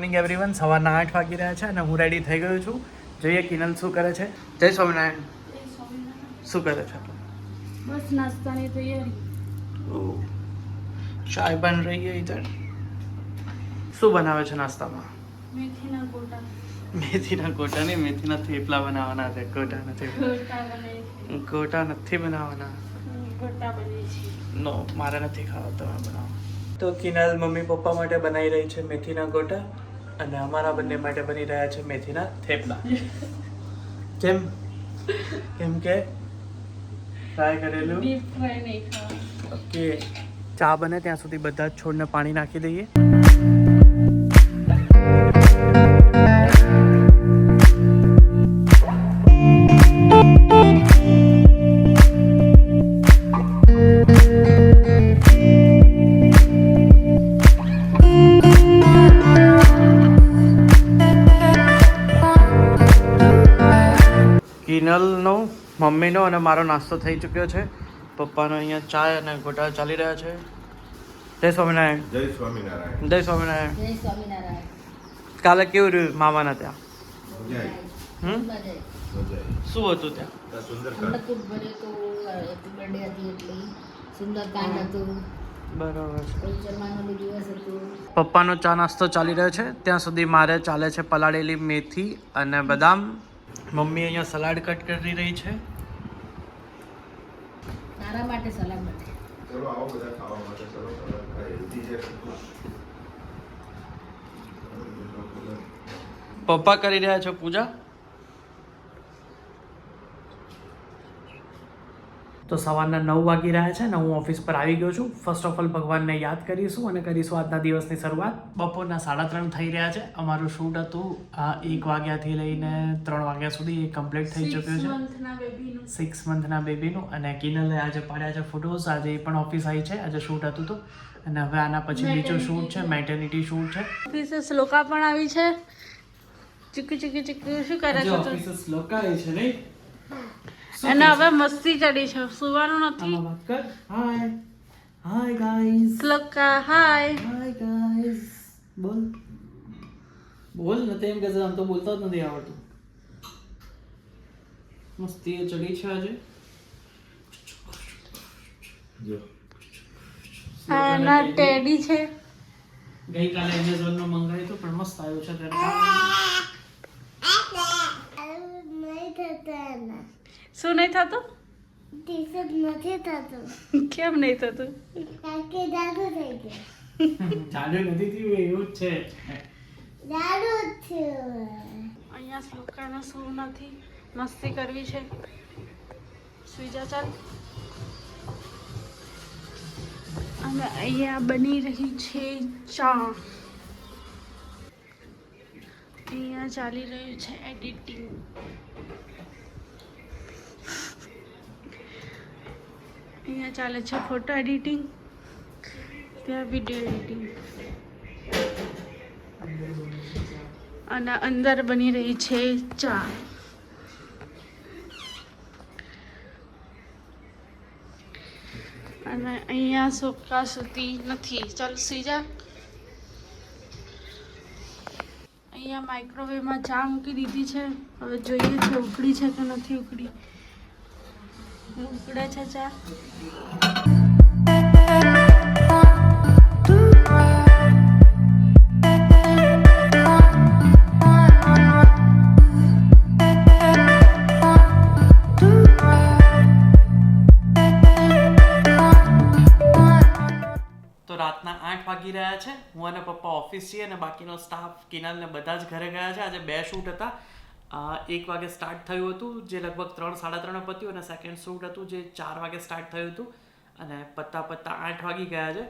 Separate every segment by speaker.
Speaker 1: Morning everyone. સવારના 8 વાગી રહ્યા છે અને હું રેડી થઈ ગયો છું. જોઈએ કિનલ શું કરે છે. જય સ્વામિનારાયણ. શું કરે છે?
Speaker 2: बस नाश्ता नहीं तैयारी.
Speaker 1: ઓહ, ચાય બન રહી है इधर. શું બનાવે છે નાસ્તામાં?
Speaker 2: मेथीना गोटा.
Speaker 1: મેથીના ગોટા નહીં, મેથીના થેપલા બનાવવાના છે. ગોટા નથી,
Speaker 2: गोटा बने
Speaker 1: ગોટા નથી બનાવવાના.
Speaker 2: गोटा बने છે.
Speaker 1: નો, મારે નથી ખાવા, તમે બનાવો. તો કિનલ મમ્મી પપ્પા માટે બનાવી રહી છે મેથીના ગોટા અને અમારા બંને માટે બની રહ્યા છે મેથીના થેપલા. કેમ કેમ કે ટ્રાય કરેલું?
Speaker 2: ડીપ ફ્રાય નહીં ખાવા.
Speaker 1: ઓકે, ચા બને ત્યાં સુધી બધા જ છોડને પાણી નાખી દઈએ. કિનલનો, મમ્મીનો અને મારો નાસ્તો થઈ ચૂક્યો છે. પપ્પાનો અહીંયા ચાય અને ગોટા ચાલી રહ્યા છે. જય સ્વામિનારાયણ.
Speaker 3: જય સ્વામિનારાયણ.
Speaker 1: જય સ્વામિનારાયણ.
Speaker 2: જય સ્વામિનારાયણ.
Speaker 1: કાલે કેવું રહ્યું મામાના ત્યાં?
Speaker 3: જય.
Speaker 1: હમ,
Speaker 3: જય.
Speaker 1: શું હતું ત્યાં?
Speaker 3: સુંદરકાંડ.
Speaker 2: અન્નકૂટ ભરે તો હેપી બર્થડે હતી એટલી સુંદરકાંડ હતું.
Speaker 1: બરાબર છે.
Speaker 2: કોઈ જન્માનો દિવસ હતું.
Speaker 1: પપ્પાનો ચા નાસ્તો ચાલી રહ્યો છે ત્યાં સુધી મારે ચાલે છે પલાળેલી મેથી અને બદામ. મમ્મી અહીંયા સલાડ કટ કરી રહી છે.
Speaker 2: તારા માટે સલાડ બને.
Speaker 3: ચલો આવો બધા ખાવા માટે. ચલો સલાડ ખાય. હેલ્ધી છે.
Speaker 1: પપ્પા કરી રહ્યા છે પૂજા. તો સવારના 9 વાગી રહ્યા છે ને હું ઓફિસ પર આવી ગયો છું. ફર્સ્ટ ઓફ ઓલ ભગવાનને યાદ કરીશું અને કરીશું આજના દિવસની શરૂઆત. બપોરના 3:30 થઈ રહ્યા છે. અમારું શૂટ હતું 1 વાગ્યાથી લઈને 3 વાગ્યા સુધી એ કમ્પ્લીટ થઈ ચૂક્યું છે.
Speaker 2: 6 મંથના બેબીનું
Speaker 1: 6 મંથના બેબીનું. અને કિનલે આજે પાડ્યા છે ફોટોઝ. આજે એ પણ ઓફિસ આવી છે. આજે શૂટ હતું તો. અને હવે આના પછી બીજું શૂટ છે, મેટર્નિટી શૂટ છે.
Speaker 2: ઓફિસે શ્લોકા પણ આવી છે. ચીકુ ચીકુ ચીકુ શું કરે છે તું?
Speaker 1: ઓફિસ લોકાય છે નહીં.
Speaker 2: એને હવે મસ્તી ચડી છે. સુવાનું નથી.
Speaker 1: આમાં વાત કર. Hi hi guys.
Speaker 2: Shloka hi.
Speaker 1: Hi guys. બોલ બોલ ને. તેમ કે આમ તો બોલતા જ નથી આવડતું. મસ્તી એ ચડી છે આજે.
Speaker 3: જો.
Speaker 2: આ એના ટેડી છે.
Speaker 1: ગઈકાલે એમેઝોન નો મંગાવ્યું હતું પણ મસ્ત આવ્યું છે.
Speaker 2: શું નહીં થતું?
Speaker 4: ટી-શર્ટ નથી થતું.
Speaker 2: કેમ નહીં થતું?
Speaker 4: કારણ કે જાડુ થઈ ગયું.
Speaker 1: જાડુ નથી થયું, એવું જ છે.
Speaker 4: જાડુ જ થયું.
Speaker 2: અહીંયા શ્લોકાને શું નથી, મસ્તી કરવી છે. સુઈ જા ચાલ. અને અહીંયા બની રહી છે ચા. અહીંયા ચાલી રહ્યું છે એડિટિંગ. અહીંયા ચાલે છે ફોટો એડિટિંગ, ત્યાં વિડીયો એડિટિંગ અને અંદર બની રહી છે ચા. અને અહીંયા સોફા સૂતી નથી. ચાલ સુઈ જા. અહીંયા માઇક્રોવેવમાં ચા મૂકી દીધી છે. હવે જોઈએ છે ઉકળી છે કે નથી ઉકળી. ઉકળે છે ચા.
Speaker 1: તો રાતના 8 વાગી રહ્યા છે. હું અને પપ્પા ઓફિસ છીએ અને બાકીનો સ્ટાફ કિનલ ને બધા જ ઘરે ગયા છે. આજે 2 શૂટ હતા. 1 વાગે સ્ટાર્ટ થયું હતું જે લગભગ 3-3:30 પત્યું અને સેકન્ડ શૂટ હતું જે 4 વાગે સ્ટાર્ટ થયું હતું અને પત્તા 8 વાગી ગયા છે.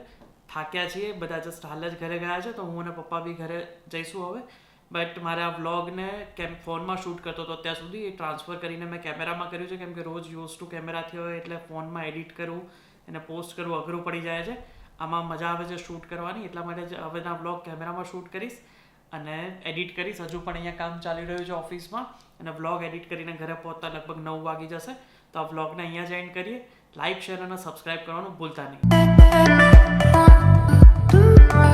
Speaker 1: થાક્યા છીએ બધા, જસ્ટ હાલ જ ઘરે ગયા છે. તો હું અને પપ્પા બી ઘરે જઈશું હવે. બટ મારે આ વ્લોગને ફોનમાં શૂટ કરતો હતો ત્યાં સુધી એ ટ્રાન્સફર કરીને મેં કેમેરામાં કર્યું છે, કેમ કે રોજ યુઝ ટુ કેમેરાથી હોય એટલે ફોનમાં એડિટ કરવું અને પોસ્ટ કરવું અઘરું પડી જાય છે. આમાં મજા આવે છે શૂટ કરવાની, એટલા માટે જ હવેના વ્લોગ કેમેરામાં શૂટ કરીશ અને એડિટ કરીશ. હજુ પણ અહીંયા કામ ચાલી રહ્યું છે ઓફિસમાં અને વ્લોગ એડિટ કરીને ઘરે પહોંચતા લગભગ 9 વાગી જશે. તો આ વ્લોગને અહીંયા જ એન્ડ કરીએ. લાઇક, શેર અને સબસ્ક્રાઈબ કરવાનું ભૂલતા નહીં.